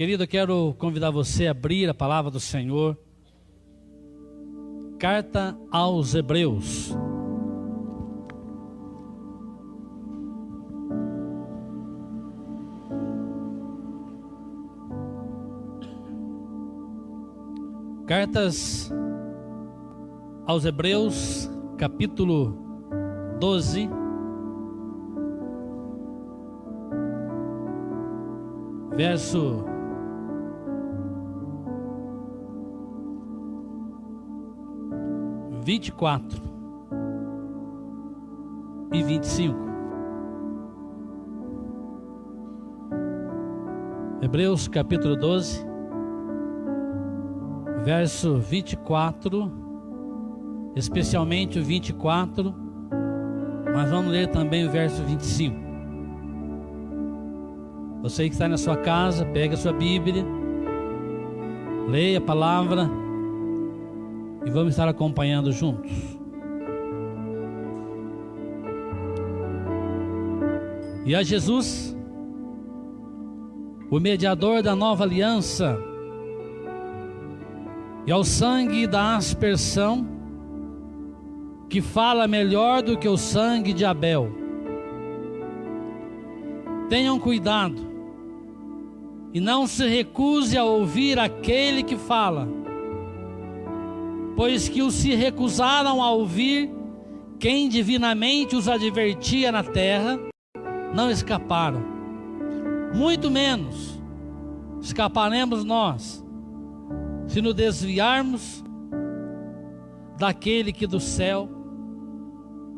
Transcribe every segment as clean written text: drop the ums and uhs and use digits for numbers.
Querido, eu quero convidar você a abrir a palavra do Senhor. Carta aos Hebreus. Cartas aos Hebreus, capítulo 12. Verso 24 e 25. Hebreus capítulo 12, verso 24, especialmente o 24, mas vamos ler também o verso 25. Você que está na sua casa, pega a sua Bíblia, leia a palavra e vamos estar acompanhando juntos. E a Jesus, o mediador da nova aliança, e ao sangue da aspersão, que fala melhor do que o sangue de Abel. Tenham cuidado e não se recuse a ouvir aquele que fala, pois que os se recusaram a ouvir quem divinamente os advertia na terra, não escaparam. Muito menos escaparemos nós, se nos desviarmos daquele que do céu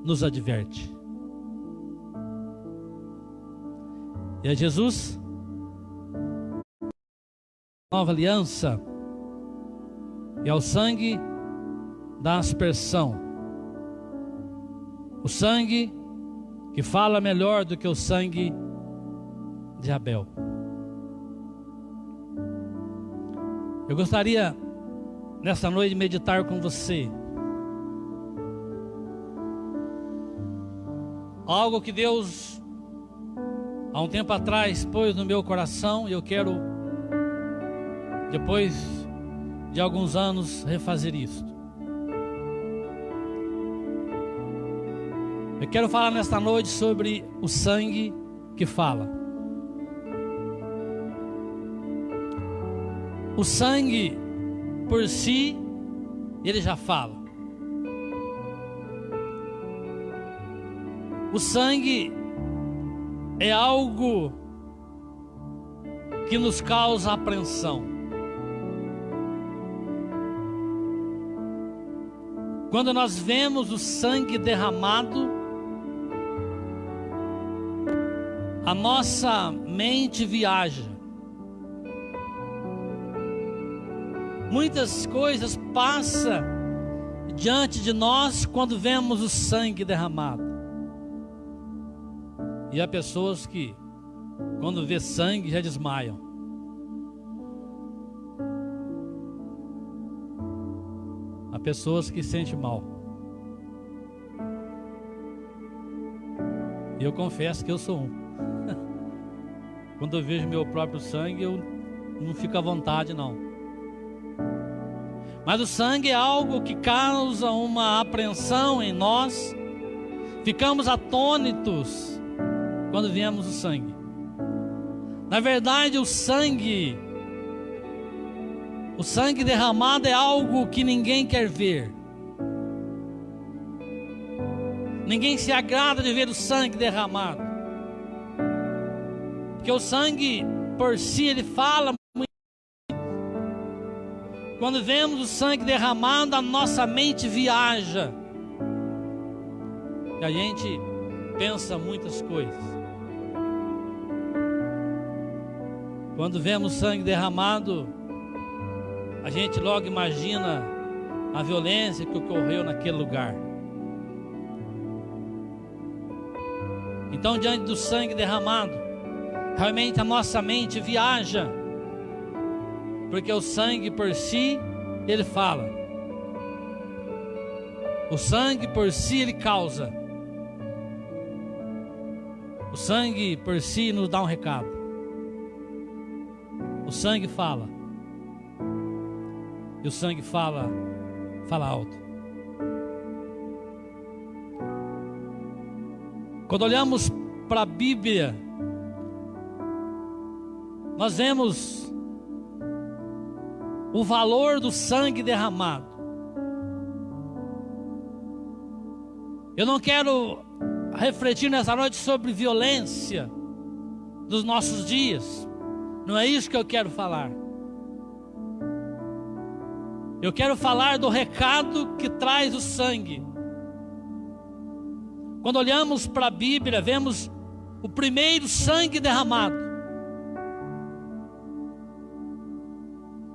nos adverte. E a Jesus, nova aliança, e ao sangue da aspersão, o sangue que fala melhor do que o sangue de Abel. Eu gostaria nessa noite de meditar com você algo que Deus há um tempo atrás pôs no meu coração, e eu quero, depois de alguns anos, refazer isto. Eu quero falar nesta noite sobre o sangue que fala. O sangue por si, ele já fala. O sangue é algo que nos causa apreensão. Quando nós vemos o sangue derramado, a nossa mente viaja. Muitas coisas passam diante de nós quando vemos o sangue derramado. E há pessoas que, quando vê sangue, já desmaiam. Há pessoas que sentem mal. E eu confesso que eu sou um. Quando eu vejo meu próprio sangue, eu não fico à vontade, não. Mas o sangue é algo que causa uma apreensão em nós. Ficamos atônitos quando vemos o sangue. Na verdade, o sangue derramado é algo que ninguém quer ver. Ninguém se agrada de ver o sangue derramado. Porque o sangue por si, ele fala muito. Quando vemos o sangue derramado, a nossa mente viaja. E a gente pensa muitas coisas. Quando vemos sangue derramado, a gente logo imagina a violência que ocorreu naquele lugar. Então, diante do sangue derramado, realmente a nossa mente viaja, porque o sangue por si, ele fala. O sangue por si, ele causa. O sangue por si nos dá um recado. O O sangue fala. E o sangue fala alto. Quando olhamos para a Bíblia, nós vemos o valor do sangue derramado. Eu não quero refletir nessa noite sobre violência dos nossos dias. Não é isso que eu quero falar. Eu quero falar do recado que traz o sangue. Quando olhamos para a Bíblia, vemos o primeiro sangue derramado.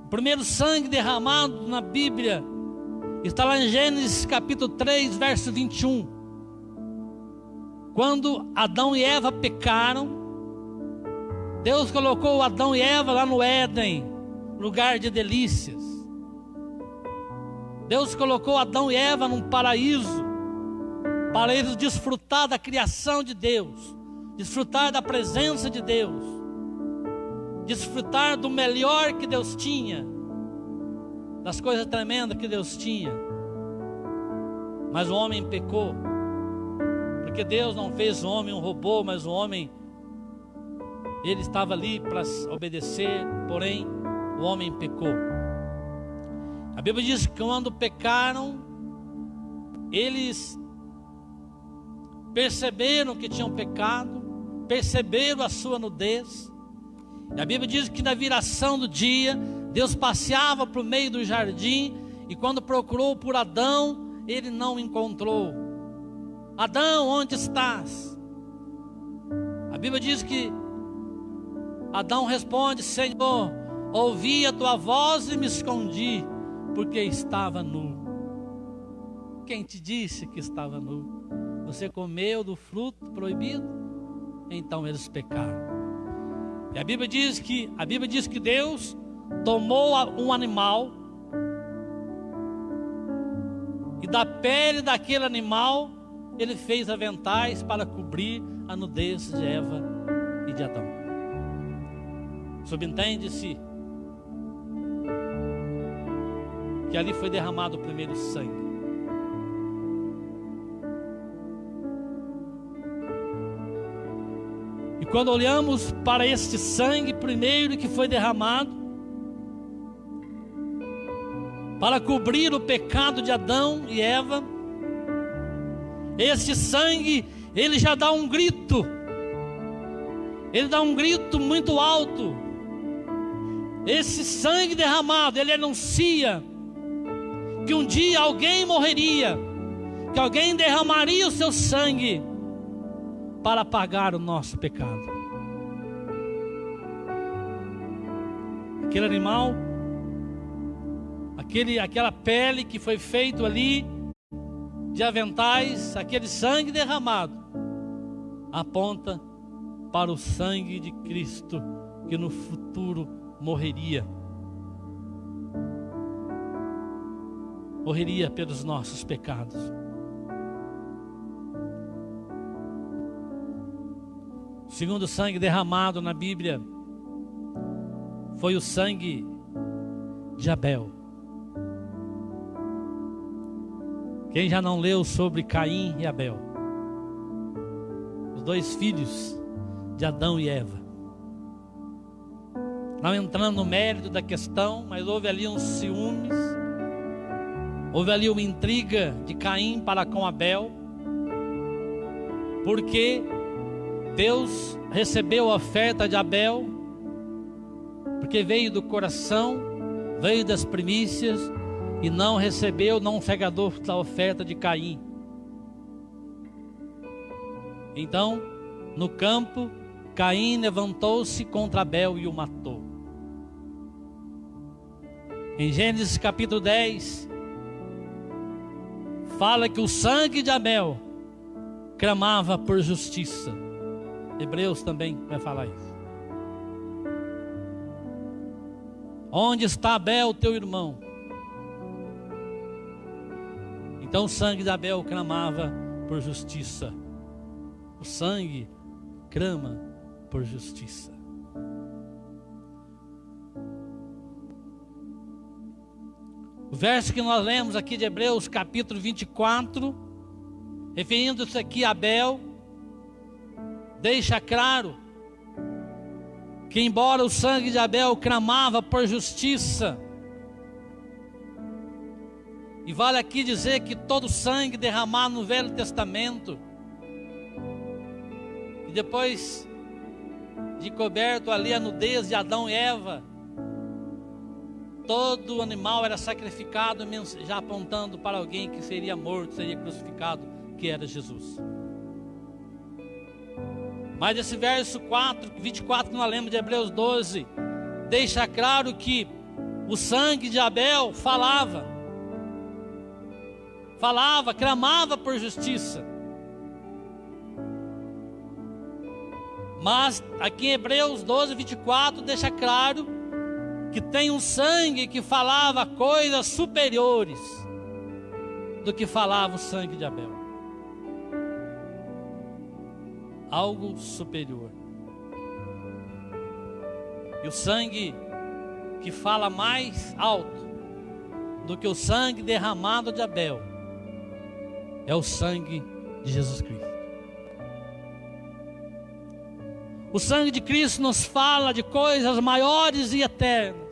O primeiro sangue derramado na Bíblia está lá em Gênesis capítulo 3, verso 21. Quando Adão e Eva pecaram, Deus colocou Adão e Eva lá no Éden, lugar de delícias. Deus colocou Adão e Eva num paraíso, para eles desfrutar da criação de Deus, desfrutar da presença de Deus, desfrutar do melhor que Deus tinha, das coisas tremendas que Deus tinha. Mas o homem pecou, porque Deus não fez o homem um robô, mas o homem, ele estava ali para obedecer, porém o homem pecou. A Bíblia diz que quando pecaram, eles perceberam que tinham pecado, perceberam a sua nudez. E a Bíblia diz que na viração do dia, Deus passeava por meio do jardim, e quando procurou por Adão, ele não o encontrou. Adão, onde estás? A Bíblia diz que Adão responde: Senhor, ouvi a tua voz e me escondi, porque estava nu. Quem te disse que estava nu? Você comeu do fruto proibido? Então eles pecaram. E a Bíblia diz que Deus tomou um animal, e da pele daquele animal ele fez aventais para cobrir a nudez de Eva e de Adão. Subentende-se que ali foi derramado o primeiro sangue. E quando olhamos para este sangue primeiro que foi derramado para cobrir o pecado de Adão e Eva, este sangue, ele já dá um grito. Ele dá um grito muito alto. Esse sangue derramado, ele anuncia que um dia alguém morreria, que alguém derramaria o seu sangue para pagar o nosso pecado. Aquele animal, aquela pele que foi feito ali de aventais, aquele sangue derramado aponta para o sangue de Cristo, que no futuro morreria pelos nossos pecados. O segundo sangue derramado na Bíblia foi o sangue de Abel. Quem já não leu sobre Caim e Abel? Os dois filhos de Adão e Eva. Não entrando no mérito da questão, mas houve ali uns ciúmes, houve ali uma intriga de Caim para com Abel, porque Deus recebeu a oferta de Abel, porque veio do coração, veio das primícias, e não recebeu, não se agradou da oferta de Caim. Então, no campo, Caim levantou-se contra Abel e o matou. Em Gênesis capítulo 10, fala que o sangue de Abel clamava por justiça. Hebreus também vai falar isso. Onde está Abel, teu irmão? Então o sangue de Abel clamava por justiça. O sangue clama por justiça. verso que nós lemos aqui de Hebreus capítulo 24, referindo-se aqui a Abel, deixa claro que embora o sangue de Abel clamava por justiça, e vale aqui dizer que todo o sangue derramado no Velho Testamento, e depois de coberto ali a nudez de Adão e Eva, todo animal era sacrificado, já apontando para alguém que seria morto, seria crucificado, que era Jesus. Mas esse verso 24 que nós lemos de Hebreus 12, deixa claro que o sangue de Abel clamava por justiça. Mas aqui em Hebreus 12, 24, deixa claro que tem um sangue que falava coisas superiores do que falava o sangue de Abel. Algo superior. E o sangue que fala mais alto do que o sangue derramado de Abel é o sangue de Jesus Cristo. O sangue de Cristo nos fala de coisas maiores e eternas.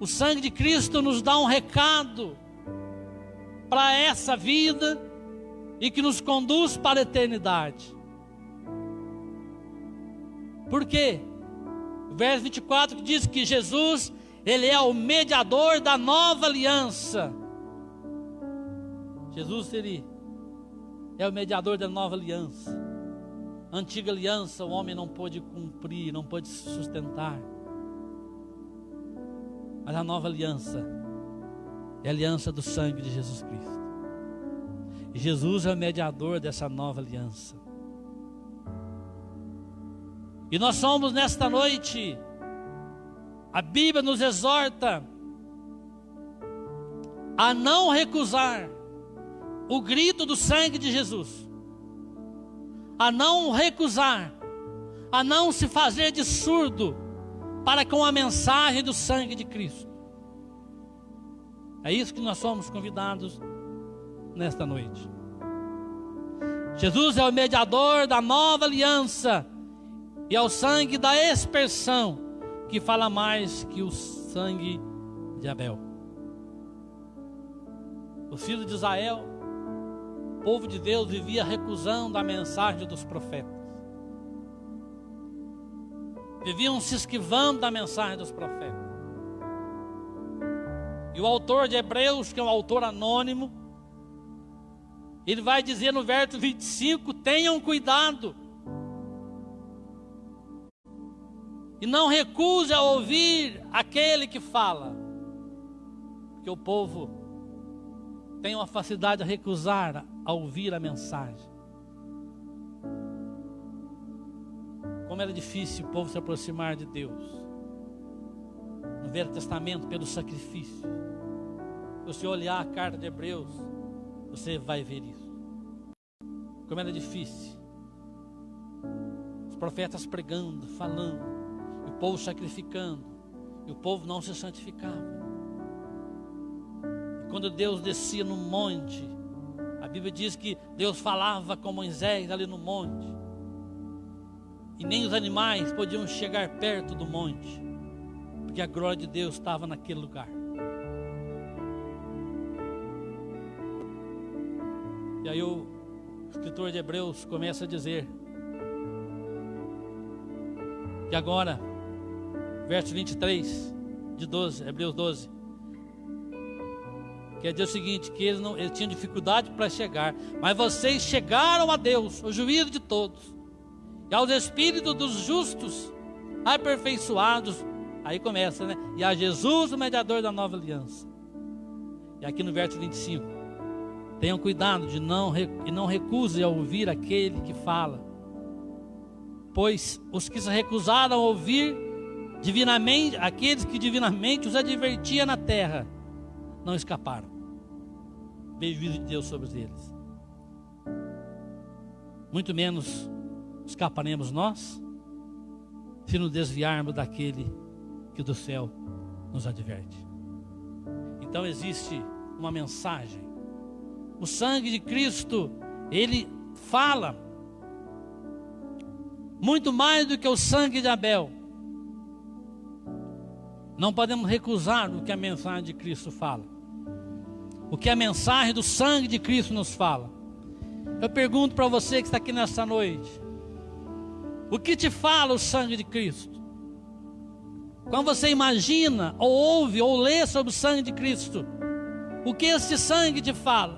O sangue de Cristo nos dá um recado para essa vida e que nos conduz para a eternidade. Por quê? O verso 24 que diz que Jesus, Ele é o mediador da nova aliança. Jesus, Ele é o mediador da nova aliança. A antiga aliança o homem não pôde cumprir, não pôde sustentar. Mas a nova aliança é a aliança do sangue de Jesus Cristo. E Jesus é o mediador dessa nova aliança. E nós somos nesta noite, a Bíblia nos exorta a não recusar o grito do sangue de Jesus. A não recusar, a não se fazer de surdo para com a mensagem do sangue de Cristo. É isso que nós somos convidados nesta noite. Jesus é o mediador da nova aliança e é o sangue da expiação que fala mais que o sangue de Abel. Os filhos de Israel, o povo de Deus, vivia recusando a mensagem dos profetas. Viviam se esquivando da mensagem dos profetas. E o autor de Hebreus, que é um autor anônimo, ele vai dizer no verso 25: tenham cuidado e não recuse a ouvir aquele que fala, porque o povo tem uma facilidade a recusar a ouvir a mensagem. Como era difícil o povo se aproximar de Deus no Velho Testamento pelo sacrifício. Se você olhar a carta de Hebreus, você vai ver isso. Como era difícil. Os profetas pregando, falando, e o povo sacrificando, e o povo não se santificava. E quando Deus descia no monte, a Bíblia diz que Deus falava com Moisés ali no monte, e nem os animais podiam chegar perto do monte, porque a glória de Deus estava naquele lugar. E aí o escritor de Hebreus começa a dizer que agora, verso 23 de 12, Hebreus 12, quer dizer o seguinte, que eles tinham dificuldade para chegar, mas vocês chegaram a Deus, o juízo de todos, e aos espíritos dos justos aperfeiçoados. Aí começa, né? E a Jesus, o mediador da nova aliança. E aqui no verso 25, tenham cuidado de não recusem a ouvir aquele que fala, pois os que se recusaram a ouvir divinamente, aqueles que divinamente os advertia na terra, não escaparam. Veio o juízo de Deus sobre eles. Muito menos escaparemos nós, se nos desviarmos daquele que do céu nos adverte. Então existe uma mensagem. O sangue de Cristo, ele fala muito mais do que o sangue de Abel. Não podemos recusar o que a mensagem de Cristo fala, o que a mensagem do sangue de Cristo nos fala. Eu pergunto para você que está aqui nesta noite: o que te fala o sangue de Cristo? Quando você imagina, ou ouve, ou lê sobre o sangue de Cristo, o que esse sangue te fala?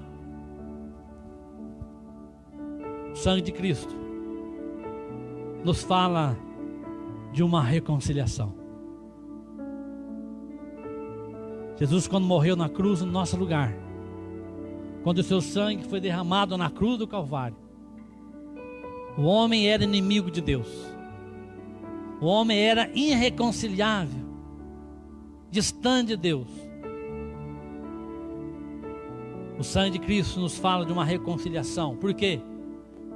O sangue de Cristo nos fala de uma reconciliação. Jesus, quando morreu na cruz no nosso lugar, quando o seu sangue foi derramado na cruz do Calvário, o homem era inimigo de Deus. O homem era irreconciliável, distante de Deus. O sangue de Cristo nos fala de uma reconciliação. Por quê?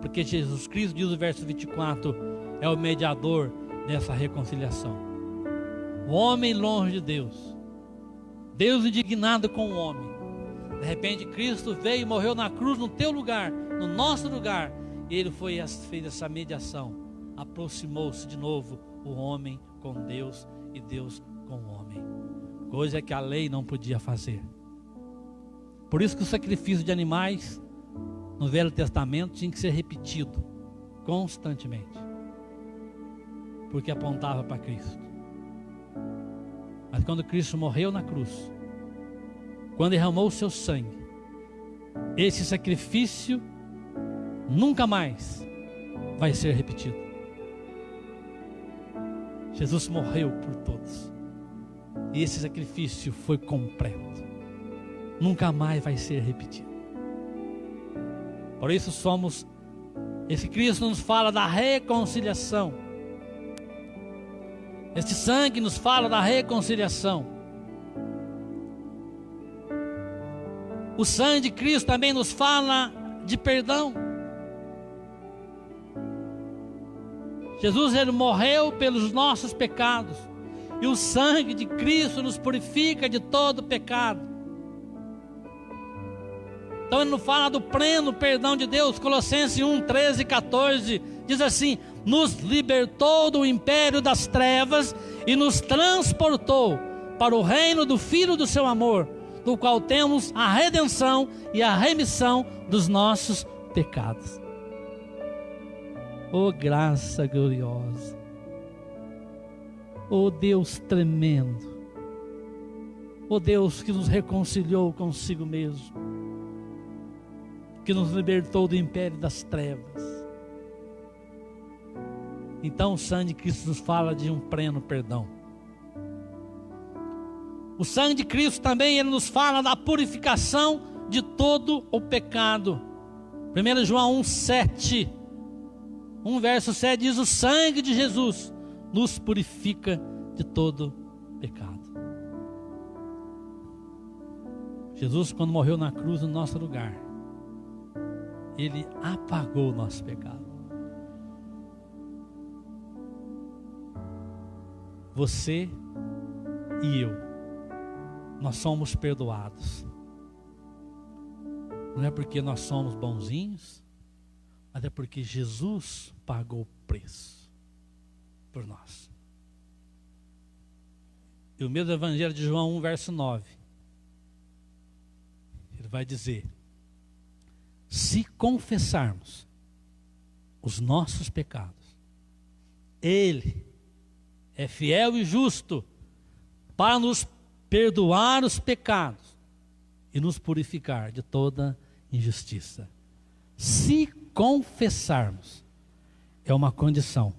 Porque Jesus Cristo, diz o verso 24, é o mediador dessa reconciliação. O homem longe de Deus, Deus indignado com o homem. De repente Cristo veio e morreu na cruz no teu lugar, no nosso lugar. E Ele fez essa mediação. Aproximou-se de novo o homem com Deus e Deus com o homem. Coisa que a lei não podia fazer. Por isso que o sacrifício de animais no Velho Testamento tinha que ser repetido constantemente, porque apontava para Cristo. Mas quando Cristo morreu na cruz, quando derramou o seu sangue, esse sacrifício nunca mais vai ser repetido. Jesus morreu por todos, e esse sacrifício foi completo, nunca mais vai ser repetido. Por isso esse Cristo nos fala da reconciliação. Este sangue nos fala da reconciliação. O sangue de Cristo também nos fala de perdão. Jesus, Ele morreu pelos nossos pecados, e o sangue de Cristo nos purifica de todo pecado. Então Ele nos fala do pleno perdão de Deus. Colossenses 1, 13 e 14 diz assim: nos libertou do império das trevas e nos transportou para o reino do Filho do seu amor, do qual temos a redenção e a remissão dos nossos pecados. Oh, graça gloriosa! Oh, Deus tremendo! Oh, Deus que nos reconciliou consigo mesmo, que nos libertou do império das trevas. Então o sangue de Cristo nos fala de um pleno perdão. O sangue de Cristo também, ele nos fala da purificação de todo o pecado. 1 João 1,7, 1 verso 7 diz: o sangue de Jesus nos purifica de todo pecado. Jesus, quando morreu na cruz no nosso lugar, Ele apagou o nosso pecado. Você e eu, nós somos perdoados. Não é porque nós somos bonzinhos, mas é porque Jesus pagou o preço por nós. E o mesmo Evangelho de João 1, verso 9, ele vai dizer: se confessarmos os nossos pecados, Ele é fiel e justo para nos perdoar os pecados e nos purificar de toda injustiça. Se confessarmos, é uma condição.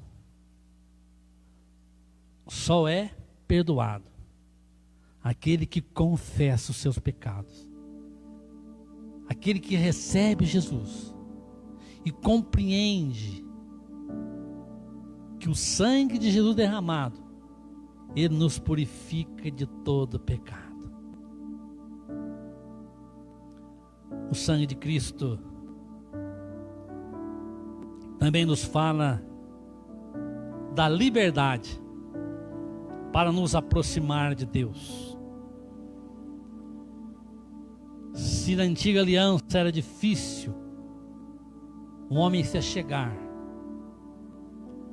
Só é perdoado aquele que confessa os seus pecados, aquele que recebe Jesus e compreende que o sangue de Jesus derramado, Ele nos purifica de todo pecado. O sangue de Cristo também nos fala da liberdade. para nos aproximar de Deus. Se na antiga aliança era difícil um homem se chegar,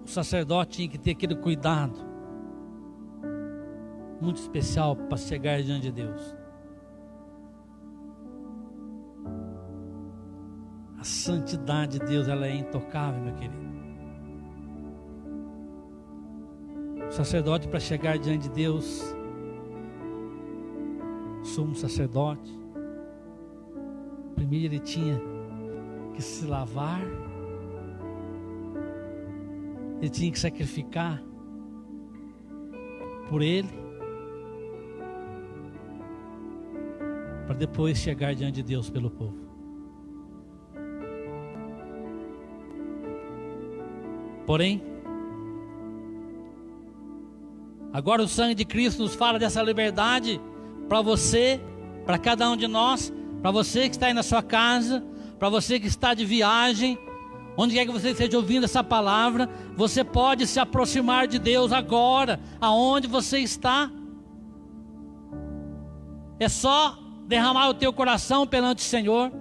o sacerdote tinha que ter aquele cuidado muito especial para chegar diante de Deus. A santidade de Deus, ela é intocável, meu querido. O sacerdote, para chegar diante de Deus, sumo sacerdote, primeiro ele tinha que se lavar, ele tinha que sacrificar por ele, para depois chegar diante de Deus pelo povo. Porém, agora o sangue de Cristo nos fala dessa liberdade para você, para cada um de nós, para você que está aí na sua casa, para você que está de viagem, onde quer que você esteja ouvindo essa palavra, você pode se aproximar de Deus agora, aonde você está. É só derramar o teu coração perante o Senhor,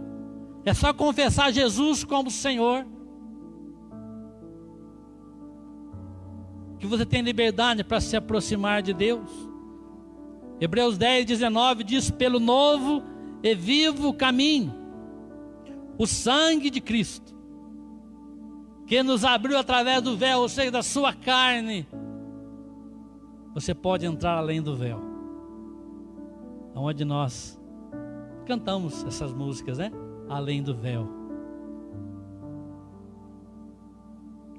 é só confessar Jesus como Senhor, que você tem liberdade para se aproximar de Deus. Hebreus 10:19 diz: pelo novo e vivo caminho, o sangue de Cristo, que nos abriu através do véu, ou seja, da sua carne, você pode entrar além do véu, onde nós cantamos essas músicas, né? Além do véu.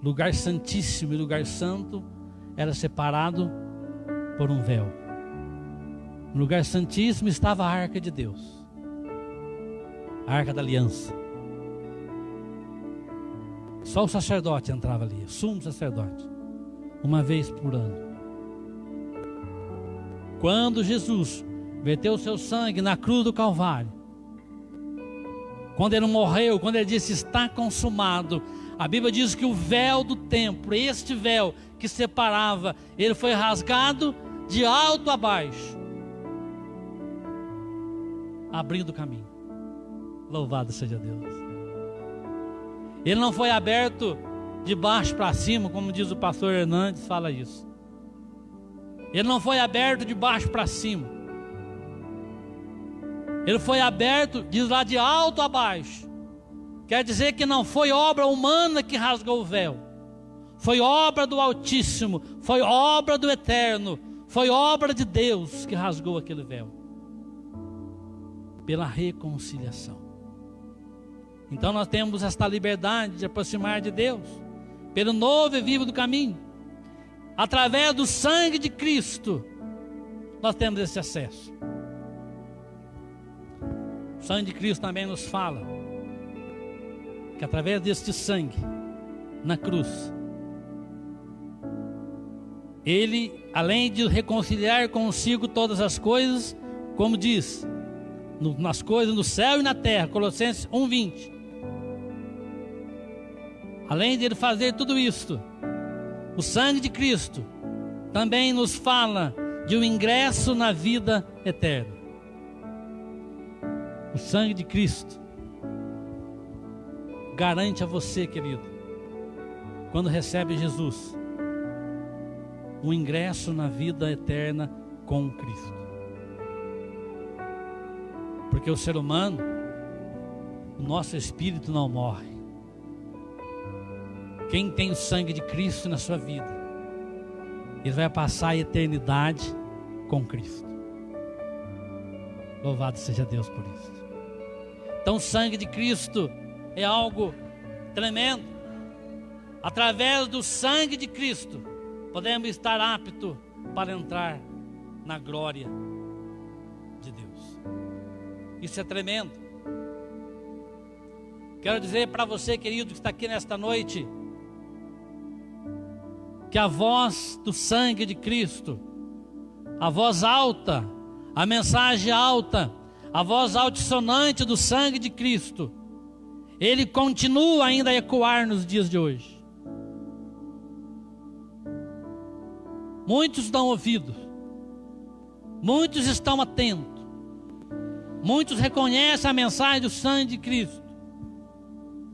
Lugar santíssimo e lugar santo era separado por um véu. No lugar santíssimo estava a arca de Deus, a arca da aliança. Só o sacerdote entrava ali, o sumo sacerdote, uma vez por ano. Quando Jesus verteu o seu sangue na cruz do Calvário, quando ele morreu, quando ele disse está consumado, a Bíblia diz que o véu do templo, este véu que separava, ele foi rasgado de alto a baixo, abrindo o caminho. Louvado seja Deus. Ele não foi aberto de baixo para cima, como diz o pastor Hernandes, fala isso. Ele não foi aberto de baixo para cima. Ele foi aberto, diz lá, de alto a baixo. Quer dizer que não foi obra humana que rasgou o véu. Foi obra do Altíssimo, foi obra do Eterno, foi obra de Deus que rasgou aquele véu. Pela reconciliação. Então nós temos esta liberdade de aproximar de Deus, pelo novo e vivo do caminho. Através do sangue de Cristo, nós temos esse acesso. O sangue de Cristo também nos fala que através deste sangue, na cruz, Ele, além de reconciliar consigo todas as coisas, como diz, nas coisas no céu e na terra, Colossenses 1:20. Além de Ele fazer tudo isto, o sangue de Cristo também nos fala de um ingresso na vida eterna. O sangue de Cristo garante a você, querido, quando recebe Jesus, um ingresso na vida eterna com Cristo. Porque o ser humano, o nosso espírito não morre. Quem tem o sangue de Cristo na sua vida, ele vai passar a eternidade com Cristo. Louvado seja Deus por isso. Então o sangue de Cristo é algo tremendo. Através do sangue de Cristo, podemos estar aptos para entrar na glória de Deus. Isso é tremendo. Quero dizer para você, querido, que está aqui nesta noite, que a voz do sangue de Cristo, a voz alta, a mensagem alta, a voz altissonante do sangue de Cristo, ele continua ainda a ecoar nos dias de hoje. Muitos dão ouvido, muitos estão atentos, muitos reconhecem a mensagem do sangue de Cristo,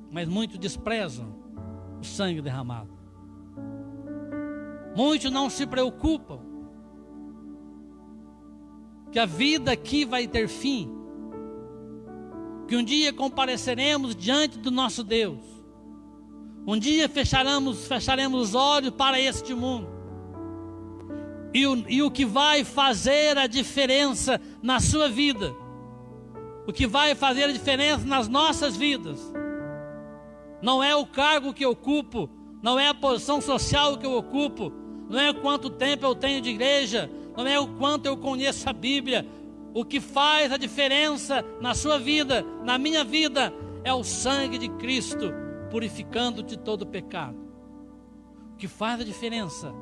mas muitos desprezam o sangue derramado. Muitos não se preocupam que a vida aqui vai ter fim, que um dia compareceremos diante do nosso Deus, um dia fecharemos os olhos para este mundo, e o que vai fazer a diferença na sua vida, o que vai fazer a diferença nas nossas vidas, não é o cargo que eu ocupo, não é a posição social que eu ocupo, não é quanto tempo eu tenho de igreja, não é o quanto eu conheço a Bíblia. O que faz a diferença na sua vida, na minha vida, é o sangue de Cristo, purificando de todo pecado. O que faz a diferença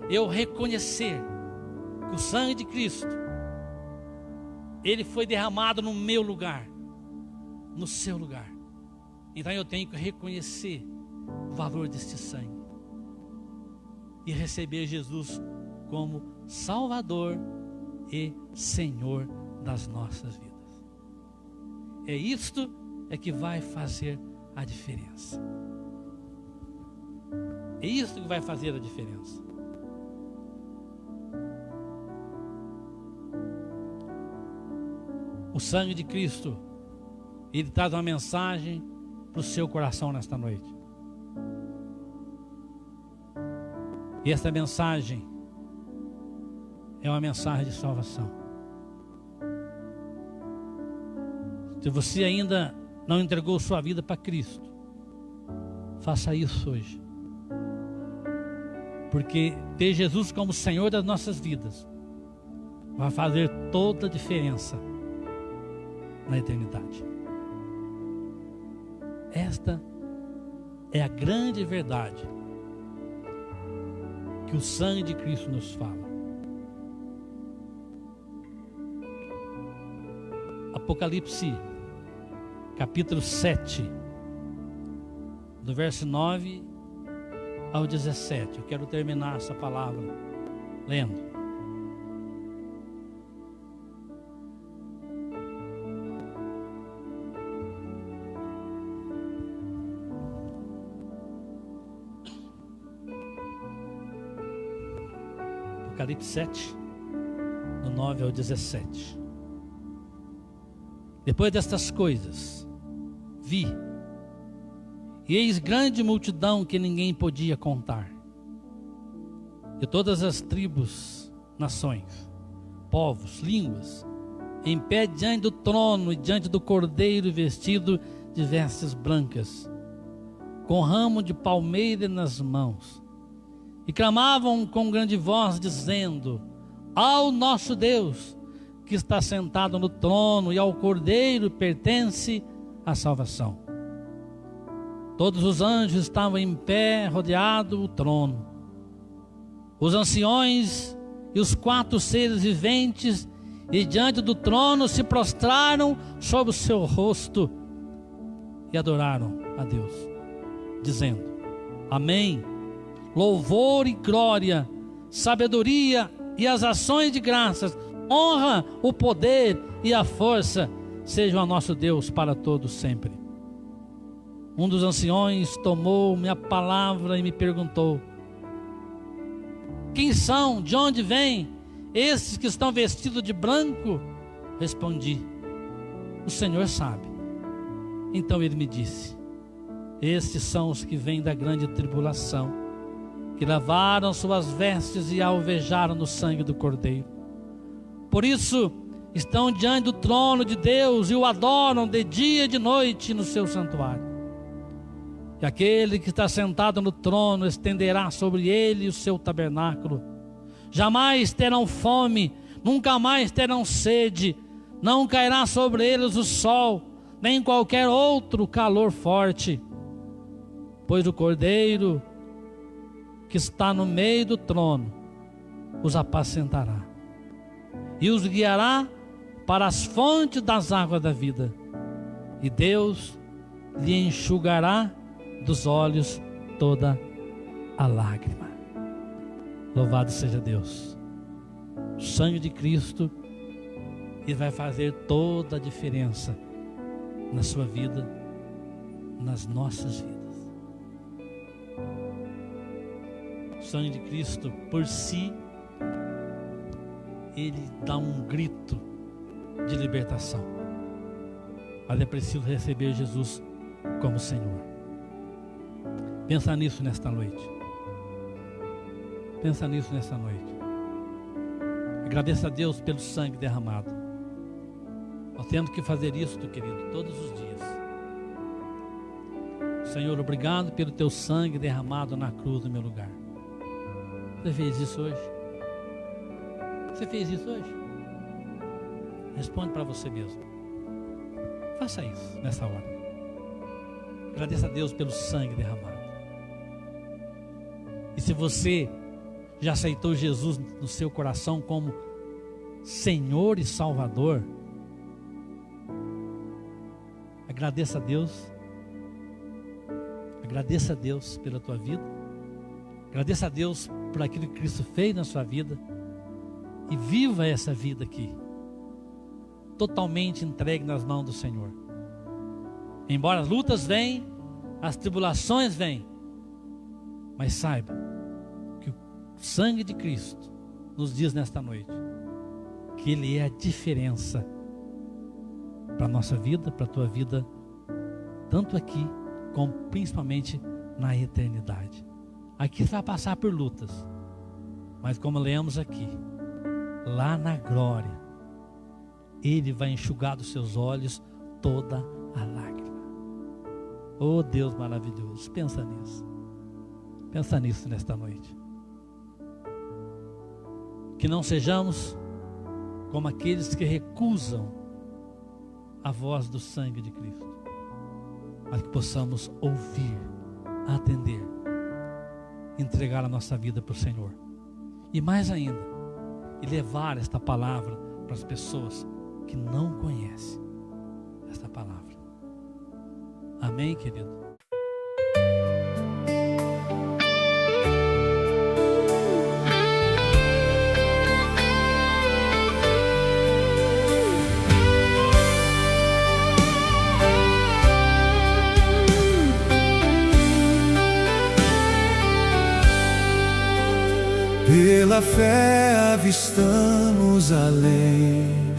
é eu reconhecer que o sangue de Cristo, ele foi derramado no meu lugar, no seu lugar. Então eu tenho que reconhecer o valor deste sangue e receber Jesus como Salvador e Senhor das nossas vidas. É isto que vai fazer a diferença. É isso que vai fazer a diferença. O sangue de Cristo, ele traz uma mensagem para o seu coração nesta noite. E esta mensagem é uma mensagem de salvação. Se você ainda não entregou sua vida para Cristo, faça isso hoje. Porque ter Jesus como Senhor das nossas vidas vai fazer toda a diferença na eternidade. Esta é a grande verdade que o sangue de Cristo nos fala. Apocalipse, capítulo 7, do verso 9 ao 17. Eu quero terminar essa palavra lendo. Apocalipse 7, do 9 ao 17. Depois destas coisas, vi, e eis grande multidão que ninguém podia contar, de todas as tribos, nações, povos, línguas, em pé diante do trono e diante do Cordeiro, vestido de vestes brancas, com ramo de palmeira nas mãos, e clamavam com grande voz, dizendo: ao nosso Deus, que está sentado no trono, e ao Cordeiro pertence a salvação. Todos os anjos estavam em pé, rodeado o trono. Os anciões e os 4 seres viventes, e diante do trono se prostraram sobre o seu rosto e adoraram a Deus, dizendo: amém. Louvor e glória, sabedoria e as ações de graças, honra, o poder e a força sejam a nosso Deus para todos sempre. Um dos anciões tomou minha palavra e me perguntou: quem são? De onde vêm esses que estão vestidos de branco? Respondi: o Senhor sabe. Então ele me disse: estes são os que vêm da grande tribulação, que lavaram suas vestes e alvejaram no sangue do Cordeiro. Por isso estão diante do trono de Deus e o adoram de dia e de noite no seu santuário. E aquele que está sentado no trono estenderá sobre ele o seu tabernáculo. Jamais terão fome, nunca mais terão sede, não cairá sobre eles o sol, nem qualquer outro calor forte, pois o Cordeiro que está no meio do trono os apacentará e os guiará para as fontes das águas da vida, e Deus lhe enxugará dos olhos toda a lágrima. Louvado seja Deus. O sangue de Cristo, ele vai fazer toda a diferença na sua vida, nas nossas vidas. O sangue de Cristo, por si, ele dá um grito de libertação. Mas é preciso receber Jesus como Senhor. Pensa nisso nesta noite. Pensa nisso nesta noite. Agradeça a Deus pelo sangue derramado. Nós temos que fazer isso, querido, todos os dias. Senhor, obrigado pelo teu sangue derramado na cruz no meu lugar. Você fez isso hoje? Você fez isso hoje? Responde para você mesmo. Faça isso nessa hora. Agradeça a Deus pelo sangue derramado. E se você já aceitou Jesus no seu coração como Senhor e Salvador, agradeça a Deus. Agradeça a Deus pela tua vida. Agradeça a Deus por aquilo que Cristo fez na sua vida. E viva essa vida aqui, totalmente entregue nas mãos do Senhor. Embora as lutas venham, as tribulações venham, mas saiba que o sangue de Cristo nos diz nesta noite que Ele é a diferença para a nossa vida, para a tua vida, tanto aqui como principalmente na eternidade. Aqui você vai passar por lutas, mas como lemos aqui, lá na glória, Ele vai enxugar dos seus olhos toda a lágrima. Oh Deus maravilhoso, pensa nisso. Pensa nisso nesta noite. Que não sejamos como aqueles que recusam a voz do sangue de Cristo, mas que possamos ouvir, atender, entregar a nossa vida para o Senhor. E mais ainda, e levar esta palavra para as pessoas que não conhecem esta palavra. Amém, querido? Pela fé avistamos além,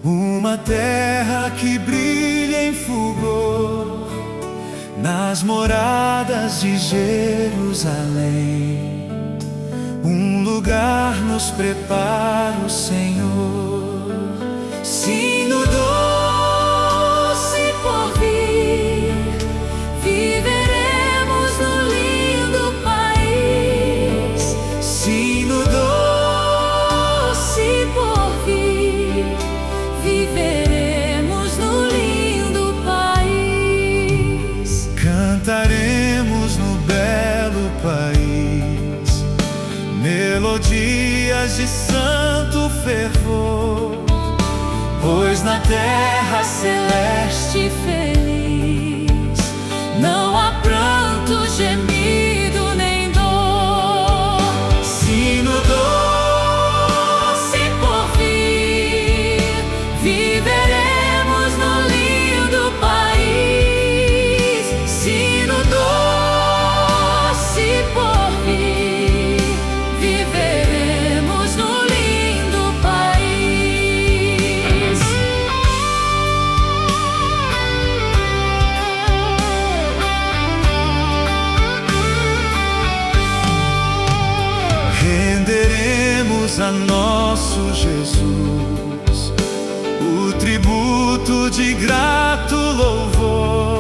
uma terra que brilha em fulgor, nas moradas de Jerusalém. Um lugar nos prepara o Senhor. Sim, no doce porvir, viveremos no lindo país. Sim, no doce porvir, viveremos no lindo país. Cantaremos no belo país melodias de santo fervor, pois na terra celeste feliz não há pranto, gemido nem dor. Se no doce porvir, viveremos no lindo país. Se no doce porvir, viveremos no lindo país. Renderemos a nosso Jesus o tributo de grato louvor.